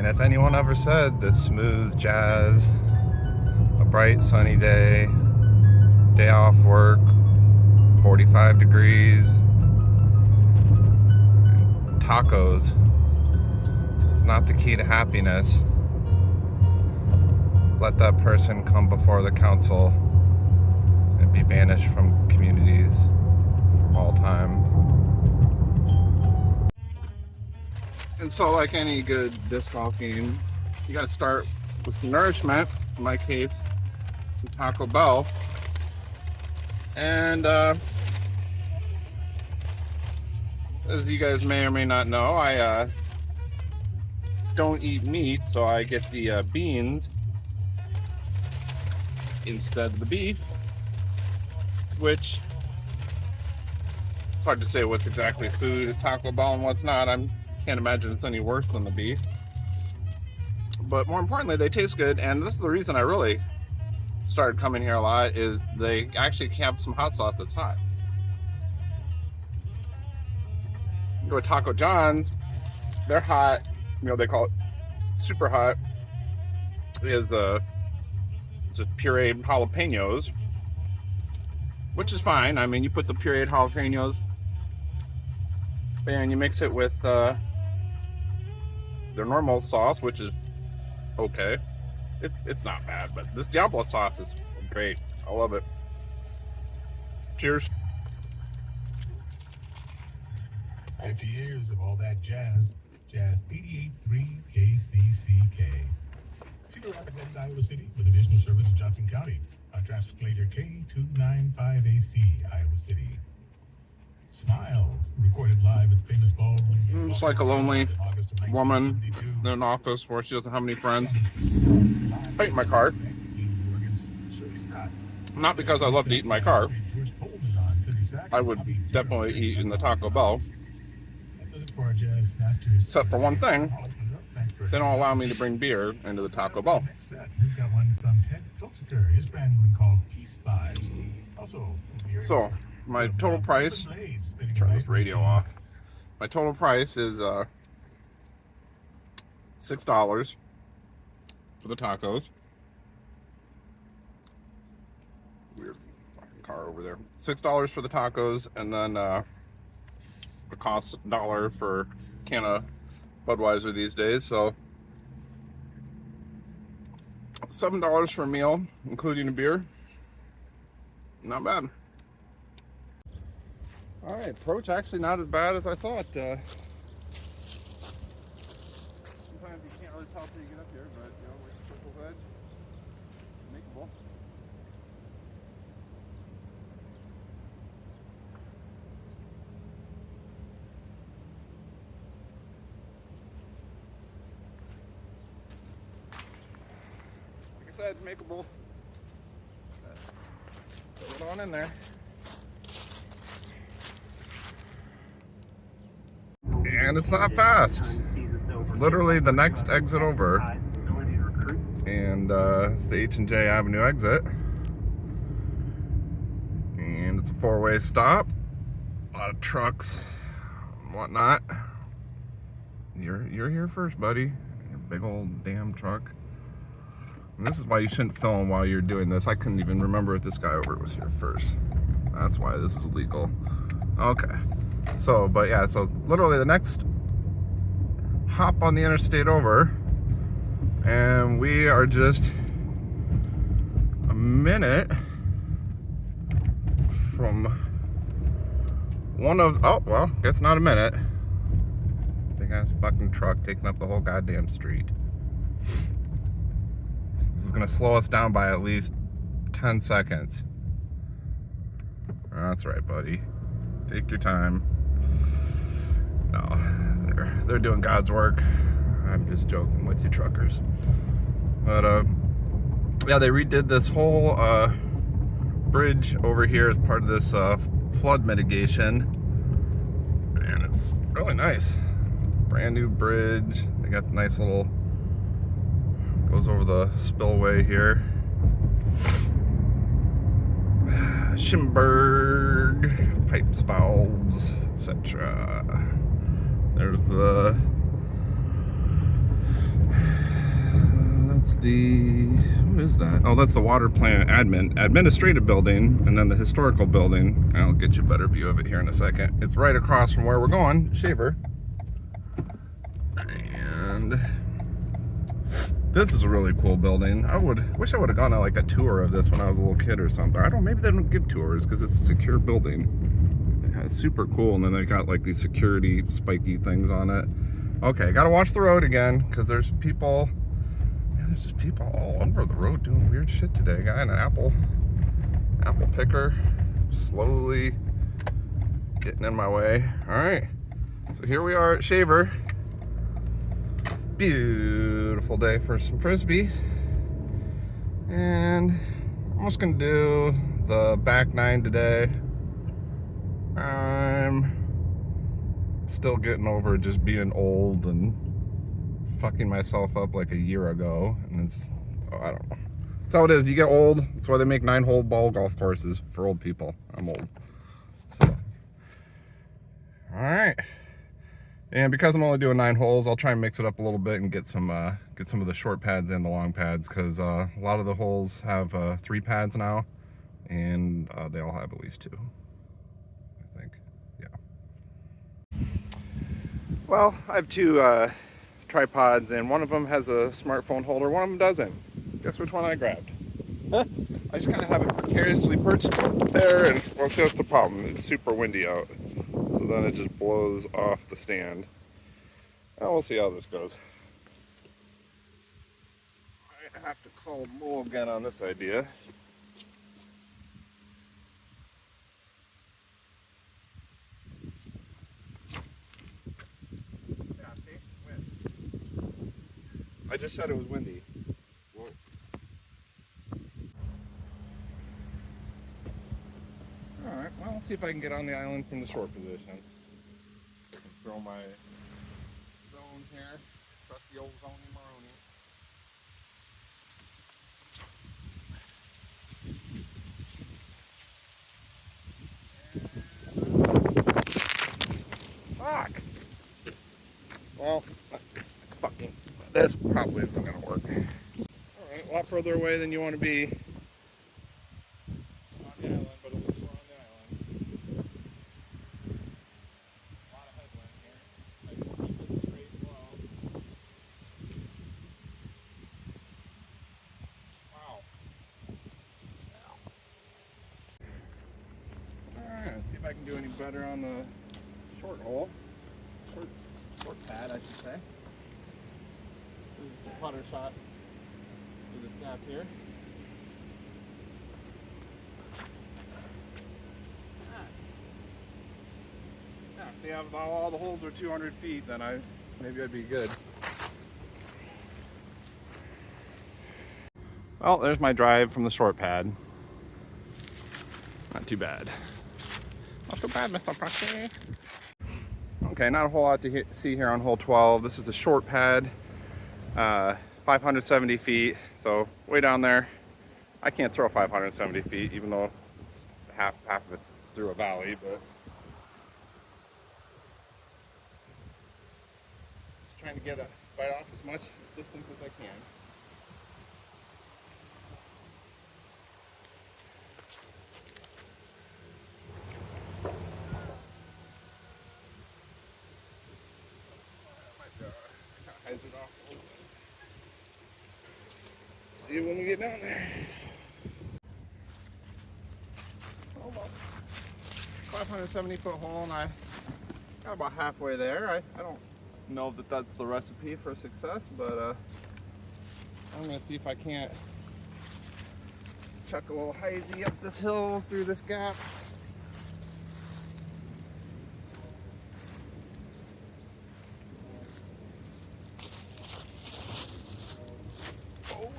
And if anyone ever said the smooth jazz, a bright sunny day, day off work, 45 degrees, tacos is not the key to happiness, let that person come before the council and be banished from communities from all times. And so, like any good disc golf game, you got to start with some nourishment. In my case, some Taco Bell. And as you guys may or may not know, I don't eat meat, so I get the beans instead of the beef, which it's hard to say what's exactly food at Taco Bell and what's not. I can't imagine it's any worse than the beef. But more importantly, they taste good, and this is the reason I really started coming here a lot, is they actually have some hot sauce that's hot. You go to Taco John's, they're hot, you know, they call it super hot, is just pureed jalapenos, which is fine. I mean, you put the pureed jalapenos and you mix it with their normal sauce, which is okay. It's not bad, but this Diablo sauce is great. I love it. Cheers. 50 years of all that jazz. Jazz 88.3 KCCK. Cedar Rapids and Iowa City with additional service in Johnson County. On translator K295AC, Iowa City. Smile, recorded live at the famous ballroom. It's like a lonely woman in an office where she doesn't have any friends. I ate my car. Not because I love to eat in my car. I would definitely eat in the Taco Bell. Except for one thing, they don't allow me to bring beer into the Taco Bell. We've got one from Ted Filter. His brand one called Peace Vibes. Also, so my total price, turn this radio off. My total price is $6 for the tacos. Weird fucking car over there. $6 for the tacos, and then it costs $1 for a can of Budweiser these days, so $7 for a meal, including a beer. Not bad. All right, approach actually not as bad as I thought. Sometimes you can't really tell till you get up here, but you know, we're Circle's Edge, makeable. Like I said, makeable. Throw it on in there. And it's not fast. It's literally the next exit over. And it's the H&J Avenue exit. And it's a four-way stop. A lot of trucks and whatnot. You're here first, buddy. Your big old damn truck. And this is why you shouldn't film while you're doing this. I couldn't even remember if this guy over was here first. That's why this is illegal. Okay. So, but yeah, so literally the next hop on the interstate over, and we are just a minute from one of, oh, well, guess not a minute. Big ass fucking truck taking up the whole goddamn street. This is gonna slow us down by at least 10 seconds. That's right, buddy. Take your time. No, they're doing God's work. I'm just joking with you truckers. But yeah, they redid this whole bridge over here as part of this flood mitigation, and it's really nice. Brand new bridge. They got the nice little, goes over the spillway here. Schimberg, pipes, valves, etc. There's the the, what is that? Oh, that's the water plant administrative building, and then the historical building. I'll get you a better view of it here in a second. It's right across from where we're going, Shaver. And this is a really cool building. Wish I would have gone on like a tour of this when I was a little kid or something. I don't, maybe they don't give tours because it's a secure building. Yeah, it's super cool, and then they got like these security spiky things on it. Okay, gotta watch the road again because there's people. Yeah, there's just people all over the road doing weird shit today. Guy in an apple picker, slowly getting in my way. All right, so here we are at Shaver. Beautiful day for some frisbees, and I'm just gonna do the back nine today. I'm still getting over just being old and fucking myself up like a year ago, and it's, oh, I don't know. That's how it is. You get old. That's why they make 9-hole ball golf courses for old people. I'm old. So, all right. And because I'm only doing 9 holes, I'll try and mix it up a little bit and get some of the short pads and the long pads, because a lot of the holes have 3 pads now, and they all have at least 2. I think, yeah. Well, I have 2 tripods, and one of them has a smartphone holder, one of them doesn't. Guess which one I grabbed? I just kind of have it precariously perched there, and well, see, that's the problem. It's super windy out, so then it just blows off the stand. Well, we'll see how this goes. I have to call Mo again on this idea. Yeah, see? Wind. I just said it was windy. Whoa. Alright, well, let's see if I can get on the island from the short position. Throw my zone here. Trust the old zony Maroni. Fuck! Well, fucking, this probably isn't gonna work. Alright, a lot further away than you want to be on the island, but at least we're on the island. A lot of headwind here. I can keep this straight and low. Wow. Alright, see if I can do any better on the short hole. Short pad, I should say. This is the putter shot with this gap here. Yeah, see, if all the holes are 200 feet, then maybe I'd be good. Well, there's my drive from the short pad. Not too bad. Not too bad, Mr. Pressy. Okay, not a whole lot to see here on hole 12. This is the short pad, 570 feet, so way down there. I can't throw 570 feet, even though it's half of it's through a valley, but just trying to bite off as much distance as I can. Eyes it off a little bit. See you when we get down there. Almost 570-foot hole, and I got about halfway there. I don't know that that's the recipe for success, but I'm gonna see if I can't chuck a little hazy up this hill through this gap.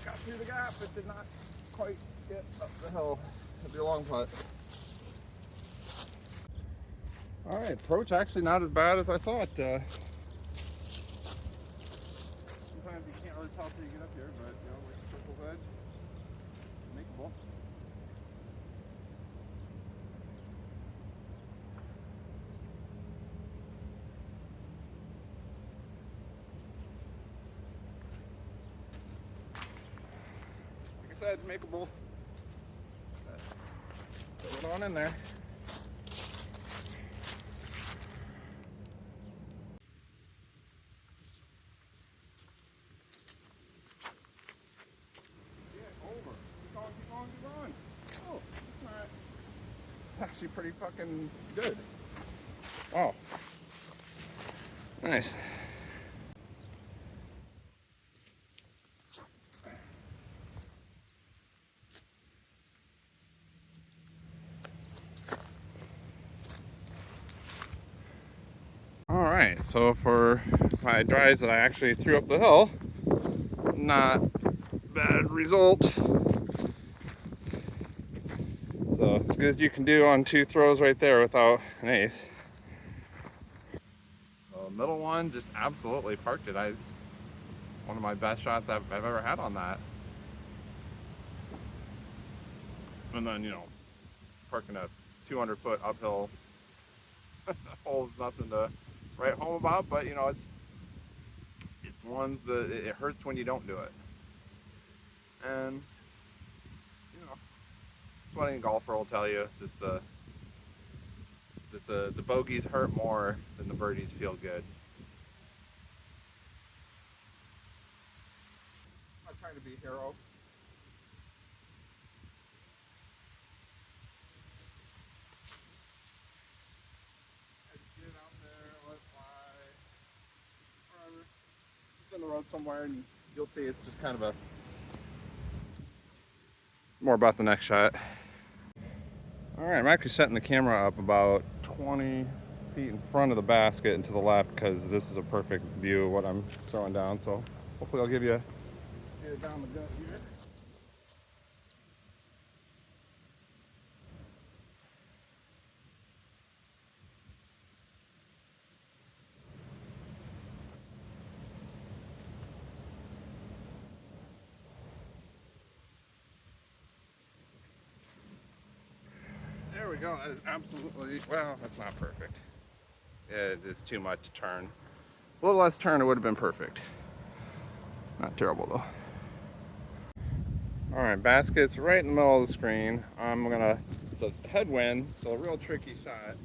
Got through the gap, but did not quite get up the hill. It'll be a long putt. Alright, approach actually not as bad as I thought. Sometimes you can't really tell till you get up here, but you know, we're circle's edge. Makeable. bed's makeable. Put it on in there. Over. Keep going, keep going, keep going. Oh, alright. It's actually pretty fucking good. Oh. Nice. Alright, so for my drives that I actually threw up the hill, not bad result. So as good as you can do on 2 throws right there without an ace. So the middle one just absolutely parked it. One of my best shots I've ever had on that. And then, you know, parking a 200-foot uphill hole is nothing to write home about, but you know, it's ones that it hurts when you don't do it. And you know, that's what any golfer will tell you. It's just that the bogeys hurt more than the birdies feel good. I'm not trying to be a hero. I just get out there, let it fly, wherever. Just in the road somewhere, and you'll see it's just kind of a more about the next shot. All right, I'm actually setting the camera up about 20 feet in front of the basket and to the left because this is a perfect view of what I'm throwing down. So hopefully I'll give you a down the gut here. There we go. That is absolutely, well, that's not perfect. It is too much turn. A little less turn, it would have been perfect. Not terrible though. All right, basket's right in the middle of the screen. It's a headwind, so a real tricky shot.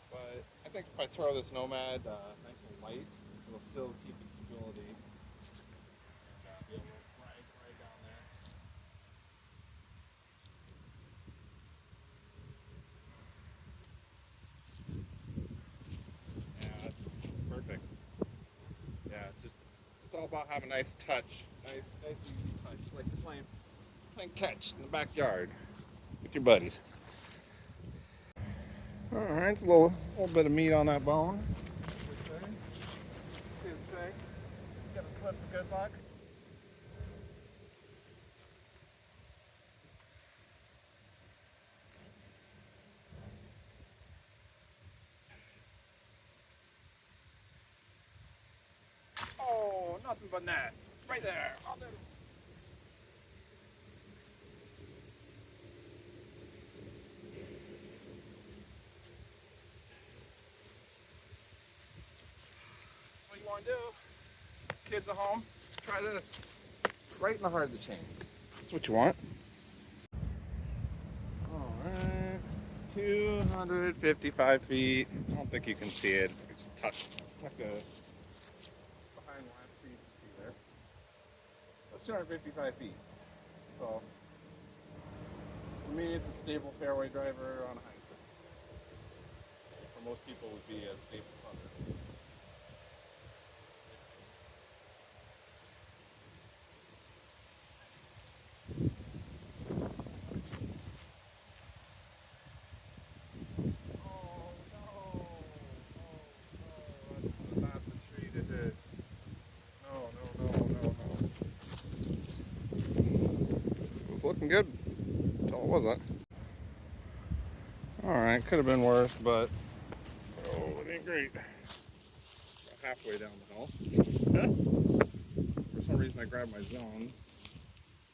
But I think if I throw this Nomad nice and light, it'll still keep its stability. And be able to ride right down there. Yeah, that's perfect. Yeah, it's all about having a nice touch, nice easy touch, like you're playing catch in the backyard with your buddies. All right, it's a little bit of meat on that bone. See it say? Got a clip of good luck. Oh, nothing but that. Right there. Oh, there. What you want to do? Kids at home, try this. Right in the heart of the chains. That's what you want. All right. 255 feet. I don't think you can see it. Tuck a behind the last tree there. That's 255 feet. So for me, it's a stable fairway driver on a high school. For most people, it would be a stable putter. Oh no! Oh no! That's not the tree to hit. No! It was looking good until it wasn't. All right, could have been worse, but oh, it ain't great. About halfway down the hill. For some reason, I grabbed my zone.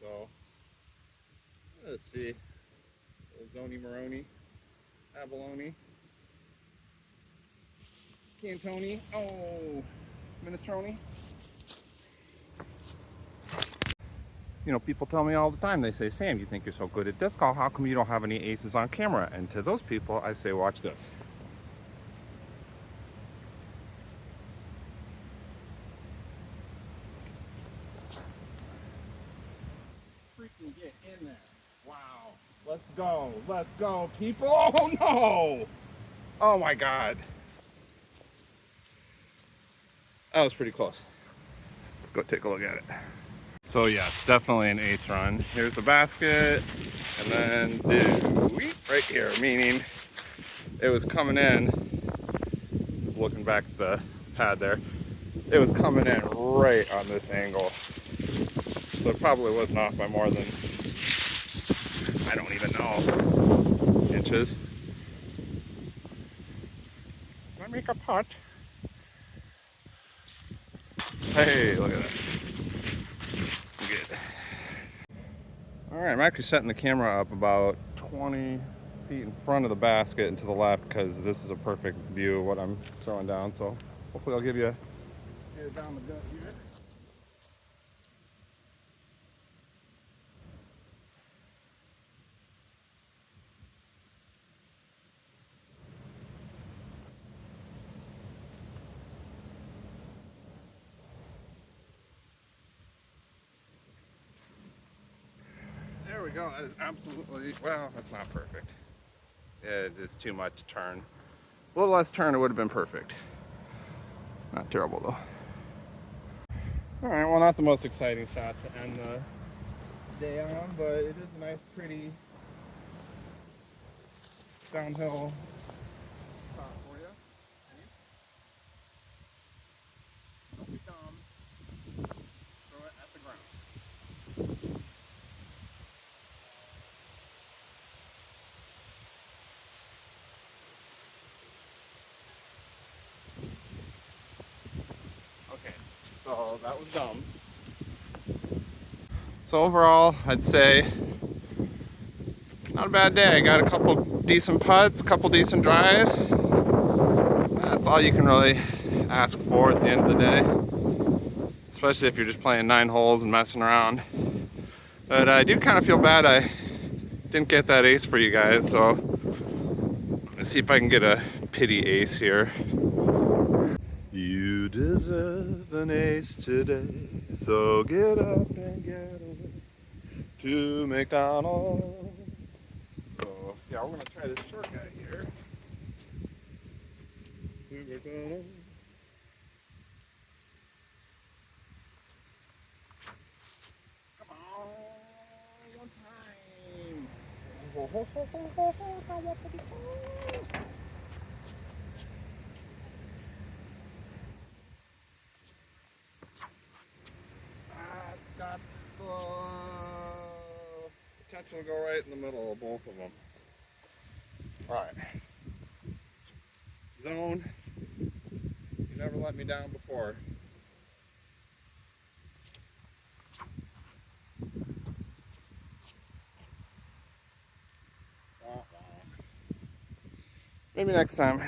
So let's see. Zony Moroni, Abalone, Cantoni. Oh, Minestrone. You know, people tell me all the time, they say, Sam, you think you're so good at disc golf, how come you don't have any aces on camera? And to those people, I say, watch this. Freaking get in there. Wow. Let's go, people. Oh no! Oh my God. That was pretty close. Let's go take a look at it. So yeah, it's definitely an ace run. Here's the basket, and then the wheat right here, meaning it was coming in. Just looking back at the pad there, it was coming in right on this angle. So it probably wasn't off by more than, I don't even know, inches. Let me make a putt. Hey, look at that. Good. All right, I'm actually setting the camera up about 20 feet in front of the basket and to the left because this is a perfect view of what I'm throwing down. So hopefully I'll give you a down the gut here. There we go. That is absolutely, well, that's not perfect. It is too much turn. A little less turn, it would have been perfect. Not terrible though. All right, well, not the most exciting shot to end the day on, but it is a nice, pretty downhill shot for you. Don't be dumb. Throw it at the ground. Okay, so that was dumb. So overall, I'd say not a bad day. I got a couple decent putts, couple decent drives. That's all you can really ask for at the end of the day, especially if you're just playing 9 holes and messing around. But I do kind of feel bad I didn't get that ace for you guys, so let's see if I can get a pity ace here. You deserve an ace today, so get up and get away to McDonald's. So yeah, we're gonna try this shortcut here. To McDonald's. Come on, one time. Ho, ho, ho, ho, ho, ho, I want to be close. It's got the potential to go right in the middle of both of them. All right. Zone. You never let me down before. Maybe next time.